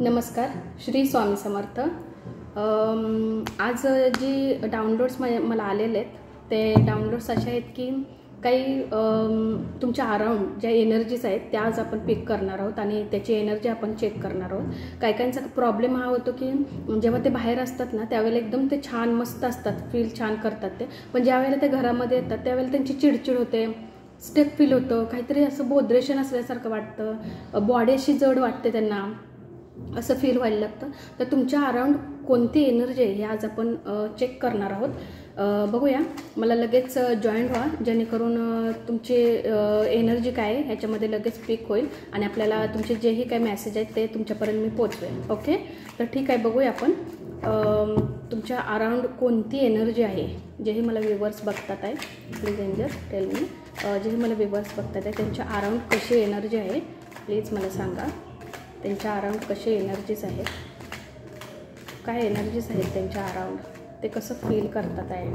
नमस्कार, श्री स्वामी समर्थ। आज जी डाउनलोड्स मला आलेले आहेत ते डाउनलोड्स असे आहेत की काही तुमच्या अराउंड ज्या एनर्जीज आहेत त्या आज आपण पिक करणार आहोत आणि त्याची एनर्जी आपण चेक करणार आहोत। काही काहींचा प्रॉब्लेम हा होतो की जेव्हा ते बाहेर असतात ना त्यावेळेला एकदम ते छान मस्त असतात, फील छान करतात ते, पण ज्यावेळेला ते घरामध्ये येतात त्यावेळेला त्यांची चिडचिड होते, स्टेप फील होतं, काहीतरी असं बोद्रेशन असल्यासारखं वाटतं, बॉडी अशी जड वाटते त्यांना, असं फील व्हायला लागतं। तर तुमच्या अराउंड कोणती एनर्जी आहे हे आज आपण चेक करणार आहोत। बघूया, मला लगेच जॉईन व्हा जेणेकरून तुमची एनर्जी काय आहे ह्याच्यामध्ये लगेच पिक होईल आणि आपल्याला तुमचे जेही काही मेसेज आहेत ते तुमच्यापर्यंत मी पोचवेल। ओके, तर ठीक आहे, बघूया आपण तुमच्या अराउंड कोणती एनर्जी आहे। जेही मला व्ह्यूवर्स बघतात आहे, प्लीज एंजल टेल मी, जेही मला व्ह्यूवर्स बघतात आहे त्यांच्या अराउंड कशी एनर्जी आहे प्लीज मला सांगा। त्यांच्या अराउंड कसे एनर्जीज आहेत, काय एनर्जीज आहेत त्यांच्या अराउंड, ते कसं फील करतात आहे।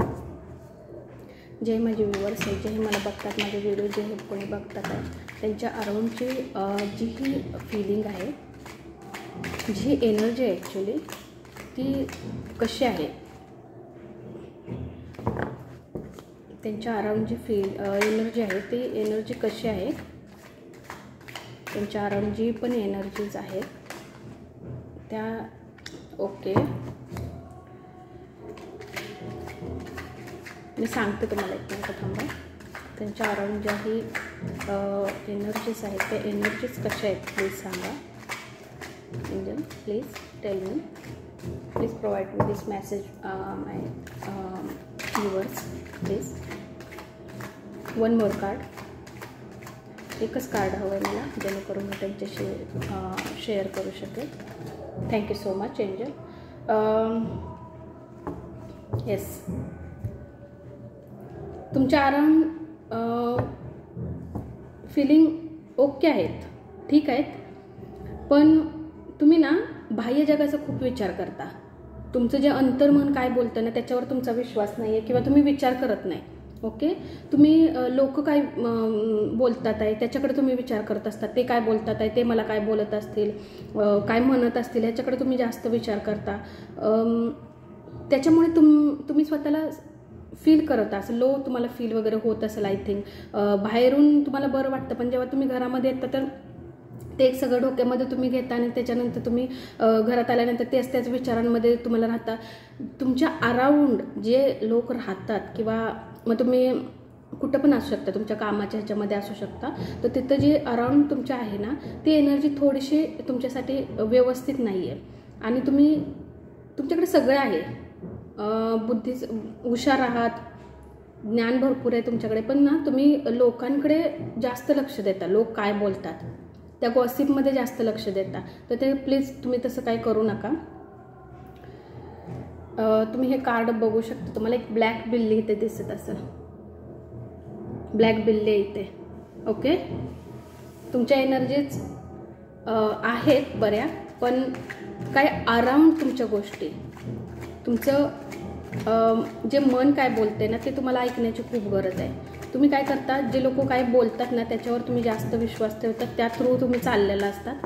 जे माझे व्ह्यूवर्स आहेत, जे मला बघतात, माझे व्हिडिओ जे कोणी बघतात आहे त्यांच्या अराउंडची जी ही फिलिंग आहे, जी एनर्जी आहे ॲक्च्युली ती कशी आहे, त्यांच्या अराउंड जी एनर्जी आहे ती एनर्जी कशी आहे, त्यांच्या अराउंड जी पण एनर्जीज आहेत त्या ओके मी सांगते तुम्हाला, एक मिनिट थांबा। त्यांच्या अराउंड ज्याही एनर्जीज आहेत त्या एनर्जीज कशा आहेत प्लीज सांगा। Angel please tell me, please provide me this message my viewers please. One more card, एकच कार्ड हवं आहे मला जेणेकरून मी त्यांच्याशी शेअर करू शकेल। Thank you so much angel. Yes, तुमच्या अराउंड फिलिंग ओके आहेत, ठीक आहेत, पण तुम्ही ना बाह्य जगाचा खूप विचार करता। तुमचं जे अंतर्मन काय बोलतं ना त्याच्यावर तुमचा विश्वास नाही आहे किंवा तुम्ही विचार करत नाही। ओके, तुम्ही लोक काय बोलतात आहे त्याच्याकडे तुम्ही विचार करत असतात, ते काय बोलतात आहे, ते मला काय बोलत असतील, काय म्हणत असतील ह्याच्याकडे तुम्ही जास्त विचार करता। त्याच्यामुळे तुम्ही स्वतःला फील करता, असं लो तुम्हाला फील वगैरे होत असेल आय थिंक। बाहेरून तुम्हाला बरं वाटतं पण जेव्हा तुम्ही घरामध्ये येता तर ते एक सगळं डोक्यामध्ये तुम्ही घेता आणि त्याच्यानंतर तुम्ही घरात आल्यानंतर त्याच विचारांमध्ये तुम्हाला राहता। तुमच्या अराउंड जे लोक राहतात किंवा मग तुम्ही कुठं पण असू शकता, तुमच्या कामाच्या ह्याच्यामध्ये असू शकता, तर तिथं जे अराउंड तुमच्या आहे ना ती एनर्जी थोडीशी तुमच्यासाठी व्यवस्थित नाही आहे आणि तुमच्याकडे सगळं आहे, बुद्धी हुशार आहात, ज्ञान भरपूर आहे तुमच्याकडे, पण ना तुम्ही लोकांकडे जास्त लक्ष देता, लोक काय बोलतात त्या गॉसिपमध्ये जास्त लक्ष देता। तर ते प्लीज तुम्ही तसं काही करू नका। तुम्ही हे कार्ड बघू शकता, तुम्हाला एक ब्लॅक बिल्ली इथे दिसत असेल, ब्लॅक बिल्ली इथे। ओके, तुमच्या एनर्जीज आहेत बऱ्या, पण काय अराउंड तुमच्या गोष्टी, तुमचं जे मन काय बोलते ना ते तुम्हाला ऐकण्याची खूप गरज आहे। तुम्ही काय करता, जे लोक काय बोलतात ना त्याच्यावर तुम्ही जास्त विश्वास ठेवतात, त्या थ्रू तुम्ही चाललेला असतात।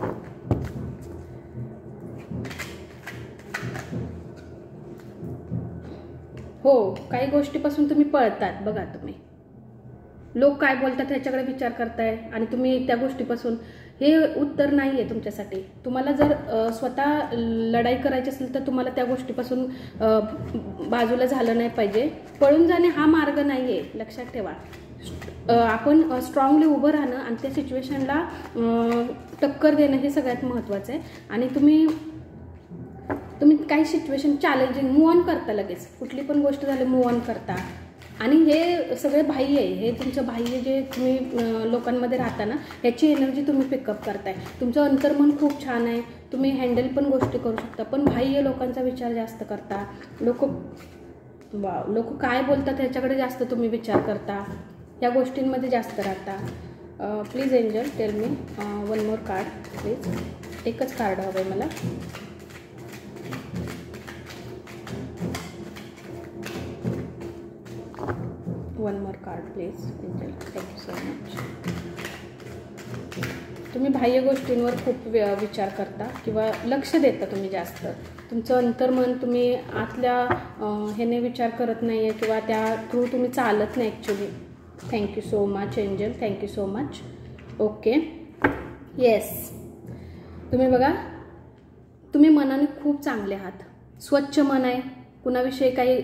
हो, काही गोष्टीपासून तुम्ही पळतात बघा, तुम्ही लोक काय बोलतात ह्याच्याकडे विचार करताय आणि तुम्ही त्या गोष्टीपासून, हे उत्तर नाही आहे तुमच्यासाठी। तुम्हाला जर स्वतः लढाई करायची असेल तर तुम्हाला त्या गोष्टीपासून बाजूला झालं नाही पाहिजे, पळून जाणे हा मार्ग नाही आहे, लक्षात ठेवा। आपण स्ट्रॉंगली उभं राहणं आणि त्या सिच्युएशनला टक्कर देणं हे सगळ्यात महत्त्वाचं आहे। आणि तुम्ही काही सिच्युएशन चॅलेंजिंग मूव्ह ऑन करता, लगेच कुठली पण गोष्ट झाली मूव्ह ऑन करता। आणि हे सगळे बाह्य आहे, हे तुमचं बाह्य जे तुम्ही लोकांमध्ये राहता ना ह्याची एनर्जी तुम्ही पिकअप करताय। तुमचं अंतर्मन खूप छान आहे, तुम्ही हँडल पण गोष्टी करू शकता, पण बाह्य लोकांचा विचार जास्त करता, लोक काय बोलतात ह्याच्याकडे जास्त तुम्ही विचार करता, या गोष्टींमध्ये जास्त राहता। Please angel tell me one more card please, एकच कार्ड हवं आहे मला। One more card please angel, thank you so much. तुम्ही बाह्य गोष्टींवर खूप विचार करता किंवा लक्ष देता तुम्ही जास्त. तुमचं अंतर्मन तुम्ही आतल्या ह्याने विचार करत नाही आहे किंवा त्या थ्रू तुम्ही चालत नाही actually. Thank you so much angel, thank you so much. Okay, yes. तुम्ही बघा, तुम्ही मनाने खूप चांगले आहात, स्वच्छ मन आहे. कुणाविषयी काही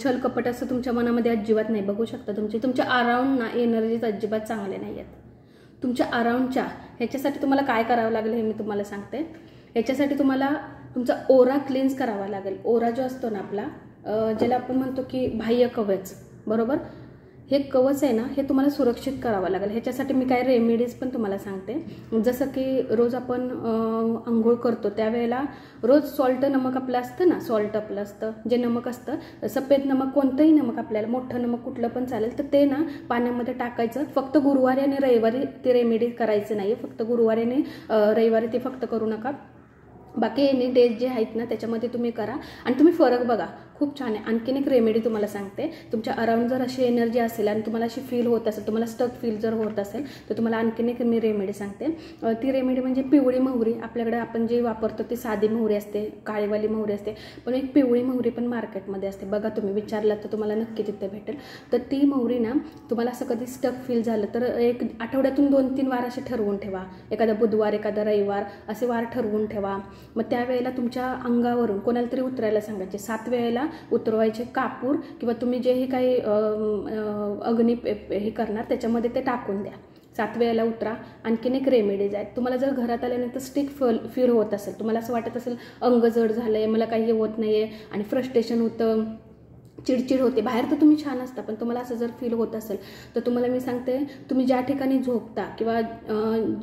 छलकपट असं तुमच्या मनामध्ये अजिबात नाही. बघू शकता तुमच्या अराउंड ना एनर्जीज अजिबात चांगले नाही आहेत. तुमच्या अराउंडच्या ह्याच्यासाठी तुम्हाला काय करावं लागेल हे मी तुम्हाला सांगते. ह्याच्यासाठी तुम्हाला तुमचा ओरा क्लीन्स करावा लागेल. ओरा जो असतो ना आपला, ज्याला आपण म्हणतो की बाह्य कवच, बरोबर, हे कवच आहे ना, हे तुम्हाला सुरक्षित करावं लागेल. ह्याच्यासाठी मी काही रेमेडीज पण तुम्हाला सांगते. जसं की रोज आपण आंघोळ करतो त्यावेळेला रोज सॉल्ट नमक आपलं असतं ना, सॉल्ट आपलं असतं जे नमक असतं, सफेद नमक, कोणतंही नमक आपल्याला, मोठं नमक कुठलं पण चालेल, तर ते ना पाण्यामध्ये टाकायचं. फक्त गुरुवारी आणि रविवारी ते रेमेडी करायचं नाही. फक्त गुरुवारी आणि रविवारी ते फक्त करू नका. बाकी एनी डेज जे आहेत ना त्याच्यामध्ये तुम्ही करा आणि तुम्ही फरक बघा. खूप छान आहे. आणखीन एक रेमेडी तुम्हाला सांगते. तुमच्या अराउंड जर अशी एनर्जी असेल आणि तुम्हाला अशी फील होत असेल, तुम्हाला स्टक फील जर होत असेल, तर तुम्हाला आणखीन एक मी रेमेडी सांगते. ती रेमेडी म्हणजे पिवळी मोहरी. आपल्याकडे आपण जे वापरतो ती साधी मोहरी असते, काळीवाली मोहरी असते, पण एक पिवळी मोहरी पण मार्केटमध्ये असते. बघा, तुम्ही विचारलात तर तुम्हाला नक्की तिथे भेटेल. तर ती मोहरी ना, तुम्हाला असं कधी स्टक फील झालं तर एक आठवड्यातून 2-3 वार असे ठरवून ठेवा. एखादा बुधवार, एखादा रविवार असे वार ठरवून ठेवा. मग त्यावेळेला तुमच्या अंगावरून कोणाला तरी उतरायला सांगायचे. 7 वेळेला उतरवायचे कापूर किंवा तुम्ही जे हे काही अग्नी हे करणार त्याच्यामध्ये ते टाकून द्या. 7 वेळेला उतरा. आणखीन एक रेमेडीज आहेत. तुम्हाला जर घरात आल्यानंतर स्टिक फील होत असेल, तुम्हाला असं वाटत असेल अंग जड झालं आहे, मला काही होत नाही आहे आणि फ्रस्ट्रेशन होतं, चिडचिड होते, बाहेर तर तुम्ही छान असता पण तुम्हाला असं जर फील होत असेल, तर तुम्हाला मी सांगते, तुम्ही ज्या ठिकाणी झोपता किंवा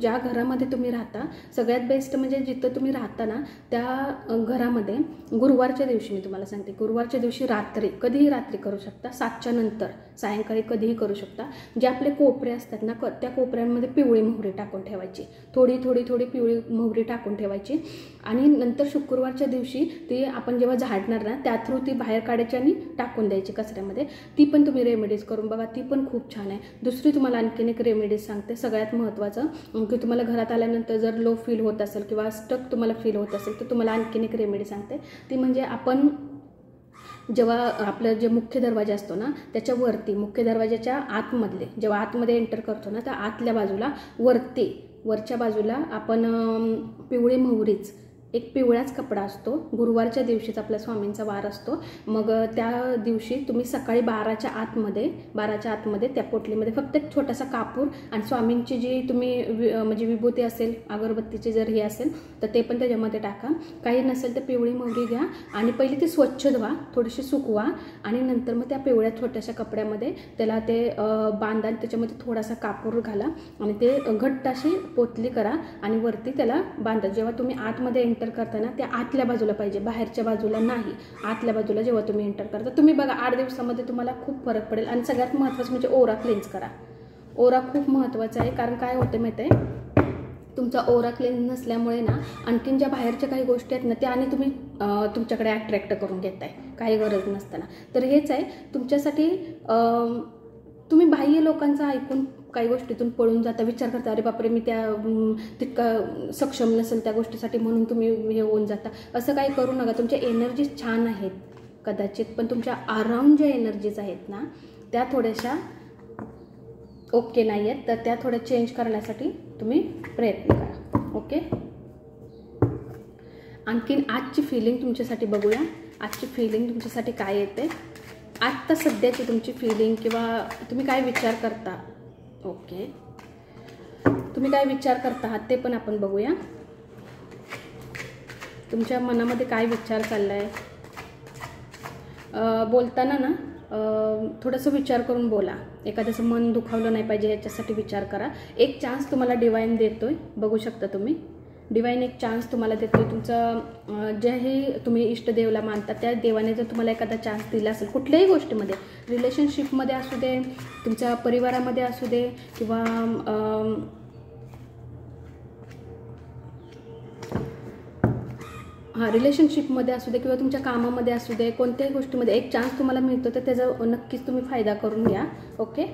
ज्या घरामध्ये तुम्ही राहता, सगळ्यात बेस्ट म्हणजे जिथं तुम्ही राहता ना त्या घरामध्ये गुरुवारच्या दिवशी, मी तुम्हाला सांगते, गुरुवारच्या दिवशी रात्री, कधीही रात्री करू शकता, 7च्या नंतर, सायंकाळी कधीही करू शकता. जे आपले कोपरे असतात ना त्या कोपऱ्यांमध्ये पिवळी मोहरी टाकून ठेवायची. थोडी थोडी थोडी पिवळी मोहरी टाकून ठेवायची आणि नंतर शुक्रवारच्या दिवशी ती आपण जेव्हा झाडणार ना त्या थ्रू ती बाहेर काढायची आणि टाकून द्यायची कचऱ्यामध्ये. ती पण तुम्ही रेमेडीज करून बघा, ती पण खूप छान आहे. दुसरी तुम्हाला आणखीन एक रेमेडीज सांगते, सगळ्यात महत्त्वाचं की तुम्हाला घरात आल्यानंतर जर लो फील होत असेल किंवा स्टक तुम्हाला फील होत असेल, तर तुम्हाला आणखीन एक रेमेडी सांगते. ती म्हणजे आपण जेव्हा आपलं जे मुख्य दरवाजा असतो ना त्याच्यावरती, मुख्य दरवाजाच्या आतमधले, जेव्हा आतमध्ये एंटर करतो ना त्या आतल्या बाजूला वरच्या बाजूला आपण पिवळी मोहरीच, एक पिवळाच कपडा असतो, गुरुवारच्या दिवशीच आपल्या स्वामींचा वार असतो. मग त्या दिवशी तुम्ही सकाळी 12च्या आतमध्ये त्या पोटलीमध्ये फक्त एक छोटासा कापूर आणि स्वामींची जी तुम्ही म्हणजे विभूती असेल, अगरबत्तीची जर हे असेल तर ते पण त्याच्यामध्ये टाका. काही नसेल तर पिवळी मोहरी घ्या आणि पहिली ती स्वच्छ धुवा, थोडीशी सुकवा आणि नंतर मग त्या पिवळ्या छोट्याशा कपड्यामध्ये त्याला ते बांधा आणि त्याच्यामध्ये थोडासा कापूर घाला आणि ते घट्ट अशी पोतली करा आणि वरती त्याला बांधा. जेव्हा तुम्ही आतमध्ये एंटर करताना त्या आतल्या बाजूला पाहिजे, बाहेरच्या बाजूला नाही, आतल्या बाजूला जेव्हा तुम्ही एंटर करता. तुम्ही बघा 8 दिवसामध्ये तुम्हाला खूप फरक पडेल. आणि सगळ्यात महत्त्वाचं म्हणजे ओरा क्लीन्स करा. ओरा खूप महत्त्वाचा आहे, कारण काय होतं माहिती आहे, तुमचा ओरा क्लीन्स नसल्यामुळे ना आणखीन ज्या बाहेरच्या काही गोष्टी आहेत ना त्या आणि तुम्ही तुमच्याकडे अट्रॅक्ट करून घेताय काही गरज नसताना. तर हेच आहे तुमच्यासाठी, तुम्ही बाह्य लोकांचं ऐकून काही गोष्टीतून पळून जाता, विचार करता अरे बापरे मी त्या तितका सक्षम नसेल त्या गोष्टीसाठी म्हणून तुम्ही हे होऊन जाता. असं काही करू नका. तुमच्या एनर्जीज छान आहेत कदाचित, पण तुमच्या अराउंड ज्या एनर्जीज आहेत ना त्या थोड्याशा ओके नाही आहेत, तर त्या थोड्या चेंज करण्यासाठी तुम्ही प्रयत्न करा. ओके, आणखीन आजची फिलिंग तुमच्यासाठी बघूया. आजची फिलिंग तुमच्यासाठी काय येते, आत्ता सध्याची तुमची फिलिंग किंवा तुम्ही काय विचार करता. ओके, तुम्ही काय विचार करता आहात ते पण आपण बघूया. तुमच्या मनामध्ये काय विचार चालला आहे. बोलताना ना थोडंसं विचार करून बोला. एखाद्याचं मन दुखावलं नाही पाहिजे याच्यासाठी विचार करा. एक चान्स तुम्हाला डिवाइन देतोय, बघू शकता तुम्ही, डिवाइन एक चान्स तुम्हाला देतोय. तुमचं ज्याही तुम्ही इष्टदेवला मानता त्या देवाने जर तुम्हाला एखादा चान्स दिला असेल कुठल्याही गोष्टीमध्ये, रिलेशनशिपमध्ये असू दे, तुमच्या परिवारामध्ये असू दे किंवा रिलेशनशिपमध्ये असू दे किंवा तुमच्या कामामध्ये असू दे, कोणत्याही गोष्टीमध्ये एक चान्स तुम्हाला मिळतो तर त्याचा नक्कीच तुम्ही फायदा करून घ्या. ओके,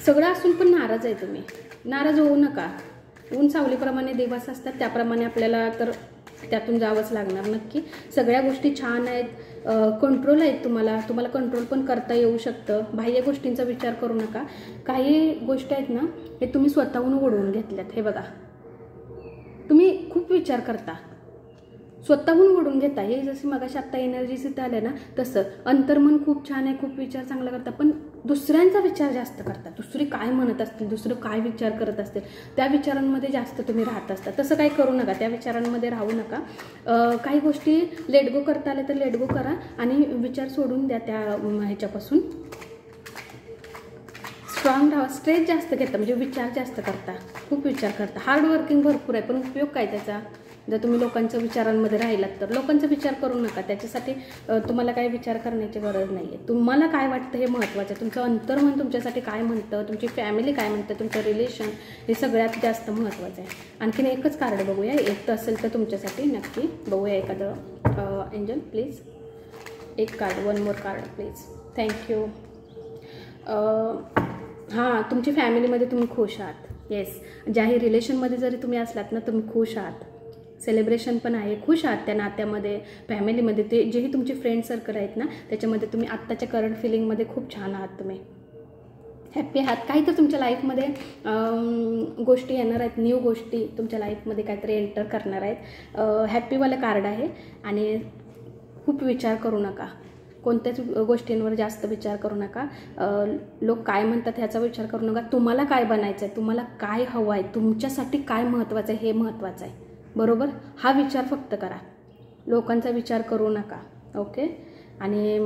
सगळं असून पण नाराज आहे तुम्ही, नाराज होऊ नका. ऊन सावलीप्रमाणे दिवस असतात, त्याप्रमाणे आपल्याला तर त्यातून जावंच लागणार. नक्की सगळ्या गोष्टी छान आहेत, कंट्रोल आहेत. तुम्हाला कंट्रोल पण करता येऊ शकतं. बाह्य गोष्टींचा विचार करू नका. काही गोष्टी आहेत ना, हे तुम्ही स्वतःहून ओढवून घेतल्यात. हे बघा, तुम्ही खूप विचार करता, स्वतःहून ओढून घेता. हे जसं मगाशी आत्ता एनर्जीज इथं आल्या ना, तसं अंतर्मन खूप छान आहे, खूप विचार चांगला करता, पण दुसऱ्यांचा विचार जास्त करता. दुसरे काय म्हणत असतील, दुसरं काय विचार करत असतील, त्या विचारांमध्ये जास्त तुम्ही राहत असता. तसं काही करू नका, त्या विचारांमध्ये राहू नका. काही गोष्टी लेट गो करता आल्या तर लेट गो करा आणि विचार सोडून द्या त्या ह्याच्यापासून. स्ट्रॉंग राहा. स्ट्रेस जास्त घेता म्हणजे विचार जास्त करता, खूप विचार करता. हार्ड वर्किंग भरपूर आहे, पण उपयोग काय त्याचा? जर तुम्ही लोकांच्या विचारांमध्ये राहिलात तर लोकांचा विचार करू नका. त्याच्यासाठी तुम्हाला काही विचार करण्याची गरज नाही आहे. तुम्हाला काय वाटतं हे महत्त्वाचं आहे. तुमचं अंतर्मन तुमच्यासाठी काय म्हणतं, तुमची फॅमिली काय म्हणतं, तुमचं रिलेशन, हे सगळ्यात जास्त महत्त्वाचं आहे. आणखीन एकच कार्ड बघूया, एक तर असेल तर तुमच्यासाठी नक्की बघूया एखादं. एंजल प्लीज एक card, one more card please. Thank you. हां, तुमची फॅमिलीमध्ये तुम्ही खुश आहात. येस, ज्याही रिलेशनमध्ये जरी तुम्ही असलात ना, तुम्ही खुश आहात. सेलिब्रेशन पण आहे, खुश आहात त्या नात्यामध्ये, फॅमिलीमध्ये. ते जेही तुमचे फ्रेंड सर्कल आहेत ना, त्याच्यामध्ये तुम्ही आत्ताच्या करंट फिलिंगमध्ये खूप छान आहात. तुम्ही हॅप्पी आहात. काही तर तुमच्या लाईफमध्ये गोष्टी येणार आहेत, न्यू गोष्टी तुमच्या लाईफमध्ये काहीतरी एंटर करणार आहेत. हॅप्पीवालं कार्ड आहे. आणि खूप विचार करू नका, कोणत्याच गोष्टींवर जास्त विचार करू नका. लोक काय म्हणतात ह्याचा विचार करू नका. तुम्हाला काय बनायचं आहे, तुम्हाला काय हवं आहे, तुमच्यासाठी काय महत्त्वाचं आहे, हे महत्त्वाचं आहे. बरोबर, हा विचार फक्त करा, लोकांचा विचार करू नका. ओके. आणि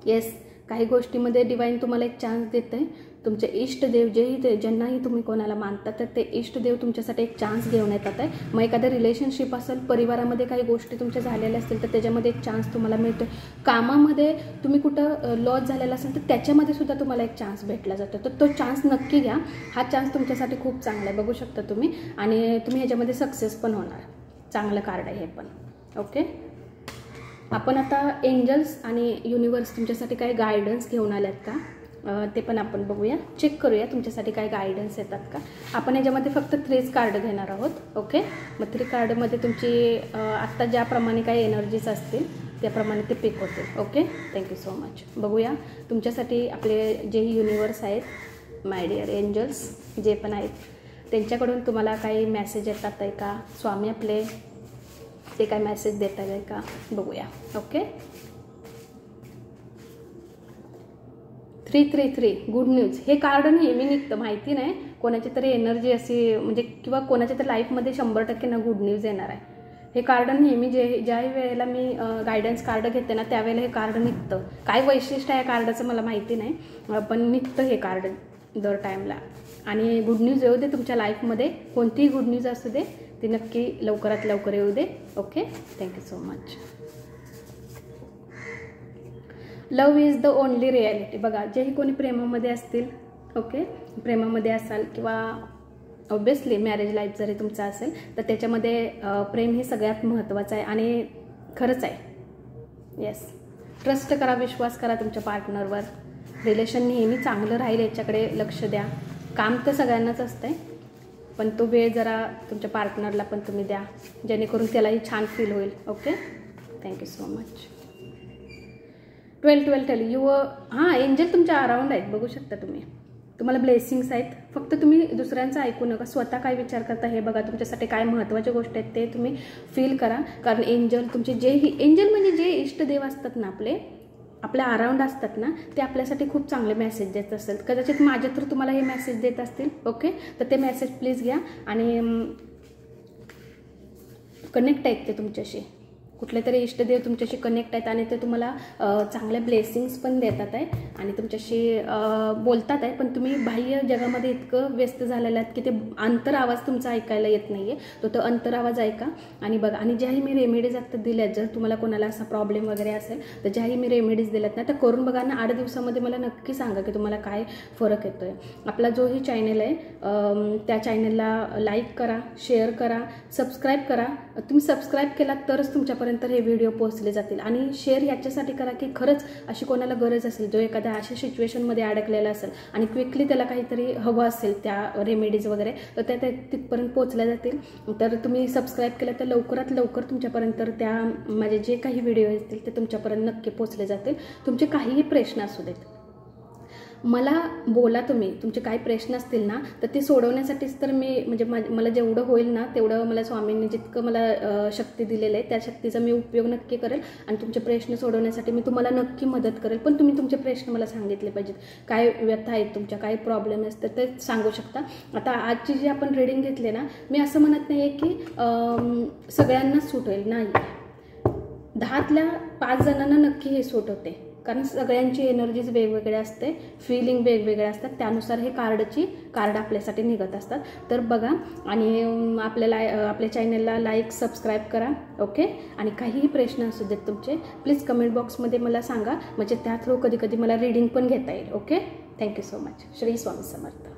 येस, काही गोष्टीमध्ये डिवाईन तुम्हाला एक चान्स देतं आहे. तुमचे इष्टदेव जेही ज्यांनाही तुम्ही कोणाला मानता, तर ते इष्टदेव तुमच्यासाठी एक चान्स घेऊन येतात आहे. मग एखादं रिलेशनशिप असेल, परिवारामध्ये काही गोष्टी तुमच्या झालेल्या असतील, तर त्याच्यामध्ये एक चान्स तुम्हाला मिळतो. कामामध्ये तुम्ही कुठं लॉस झालेला असेल तर त्याच्यामध्ये सुद्धा तुम्हाला एक चान्स भेटला जातो. तर तो चान्स नक्की घ्या. हा चान्स तुमच्यासाठी खूप चांगला आहे, बघू शकता तुम्ही. आणि तुम्ही ह्याच्यामध्ये सक्सेस पण होणार. चांगलं कार्ड आहे हे पण. ओके. आपण आता एंजल्स आणि युनिवर्स तुमच्यासाठी काय गायडन्स घेऊन आल्यात का ते पण आपण बघूया, चेक करूया तुमच्यासाठी काय गायडन्स येतात का. आपण याच्यामध्ये फक्त 3 कार्ड घेणार आहोत. ओके. मग 3 कार्डमध्ये तुमची आत्ता ज्याप्रमाणे काही एनर्जीज असतील त्याप्रमाणे ते पिक होतील. ओके. Thank you so much. बघूया तुमच्यासाठी आपले जे युनिवर्स आहेत, माय डिअर एंजल्स जे पण आहेत, त्यांच्याकडून तुम्हाला काही मेसेज येतात आहे का, स्वामी आपले ते काय मेसेज देतात आहे का, बघूया. ओके. 333 good news. हे कार्ड नेहमी निघतं, माहिती नाही कोणाची तरी एनर्जी अशी म्हणजे, किंवा कोणाच्या तरी लाईफमध्ये 100% ना गुड न्यूज येणार आहे. हे कार्ड नेहमी ज्या वेळेला मी गायडन्स कार्ड घेते ना, त्यावेळेला हे कार्ड निघतं. काय वैशिष्ट्य आहे कार्डाचं मला माहिती नाही, पण निघतं हे कार्ड दर टाईमला. आणि गुड न्यूज येऊ दे तुमच्या लाईफमध्ये, कोणतीही गुड न्यूज असू दे, ती नक्की लवकरात लवकर येऊ दे. Okay. Thank you so much. Love is the only reality. बघा, जेही कोणी प्रेमामध्ये असतील, ओके, प्रेमामध्ये असाल किंवा ऑब्वियसली मॅरेज लाईफ जरी तुमचा असेल, तर त्याच्यामध्ये प्रेम हे सगळ्यात महत्त्वाचं आहे आणि खरंच आहे. येस, ट्रस्ट करा, विश्वास करा तुमच्या पार्टनरवर. रिलेशन नेहमी चांगलं राहील याच्याकडे लक्ष द्या. काम तर सगळ्यांनाच असतं आहे, पण तो वेळ जरा तुमच्या पार्टनरला पण तुम्ही द्या, जेणेकरून त्यालाही छान फील होईल. Okay. Thank you so much. 12 tell you. हां, एंजल तुमच्या अराउंड आहेत, बघू शकता तुम्ही. तुम्हाला ब्लेसिंग्स आहेत. फक्त तुम्ही दुसऱ्यांचं ऐकू नका, स्वतः काय विचार करता हे बघा. तुमच्यासाठी काय महत्त्वाच्या गोष्टी आहेत ते तुम्ही फील करा. कारण एंजल तुमचे एंजल म्हणजे जे इष्टदेव असतात ना, आपल्या अराउंड असतात ना, ते आपल्यासाठी खूप चांगले मेसेज देत असेल. कदाचित माझ्या तर तुम्हाला हे मेसेज देत असतील. ओके. तर ते मेसेज प्लीज घ्या आणि कनेक्ट आहेत ते तुमच्याशी. कुठले तरी इष्टदेव तुमच्याशी कनेक्ट आहेत आणि ते तुम्हाला चांगल्या ब्लेसिंग्स पण देतात आहे आणि तुमच्याशी बोलतात आहे. पण तुम्ही बाह्य जगामध्ये इतकं व्यस्त झालेलं आहेत की ते अंतर आवाज तुमचा ऐकायला येत नाही आहे. तो अंतर आवाज ऐका आणि बघा. आणि ज्याही मी रेमेडीज आता दिल्यात, जर तुम्हाला कोणाला असा प्रॉब्लेम वगैरे असेल तर ज्याही मी रेमेडीज दिल्यात ना, तर करून बघा ना. 8 दिवसामध्ये मला नक्की सांगा की तुम्हाला काय फरक येतो आहे. आपला जोही चॅनल आहे त्या चॅनलला लाईक करा, शेअर करा, सबस्क्राईब करा. तुम्ही सबस्क्राईब केलात तरच तुमच्यापर्यंत तुमच्यापर्यंत हे व्हिडिओ पोहोचले जातील. आणि शेअर याच्यासाठी करा की खरंच अशी कोणाला गरज असेल, जो एखाद्या अशा सिच्युएशनमध्ये अडकलेला असेल आणि क्विकली त्याला काहीतरी हवं असेल त्या रेमेडीज वगैरे, तर त्या तिथपर्यंत पोहोचल्या जातील. तर तुम्ही सबस्क्राईब केलं तर लवकरात लवकर तुमच्यापर्यंत त्या माझे जे काही व्हिडिओ असतील ते तुमच्यापर्यंत नक्की पोहोचले जातील. तुमचे काहीही प्रश्न असू देत, मला बोला. तुम्ही तुमचे काही प्रश्न असतील ना, तर ते सोडवण्यासाठीच तर मी म्हणजे मला जेवढं होईल ना तेवढं मला स्वामींनी जितकं मला शक्ती दिलेलं आहे त्या शक्तीचा मी उपयोग नक्की करेल आणि तुमचे प्रश्न सोडवण्यासाठी मी तुम्हाला नक्की मदत करेल. पण तुम्ही तुमचे प्रश्न मला सांगितले पाहिजेत. काय व्यथा आहेत तुमच्या, काय प्रॉब्लेम असतात ते सांगू शकता. आता आजची जी आपण रीडिंग घेतली ना, मी असं म्हणत नाही आहे की सगळ्यांनाच सूट होईल, नाही. 10तल्या 5 जणांना नक्की हे सूट होते, कारण सगळ्यांची एनर्जीज वेगवेगळे असते, फिलिंग वेगवेगळे असतात, त्यानुसार हे कार्ड आपल्यासाठी निघत असतात. तर बघा आणि आपल्या चॅनलला लाईक सबस्क्राईब करा. ओके. आणि काहीही प्रश्न असू देत तुमचे, प्लीज कमेंट बॉक्समध्ये मला सांगा, म्हणजे त्या थ्रू कधी कधी मला रीडिंग पण घेता येईल. Okay. Thank you so much. Shri Swami समर्थ.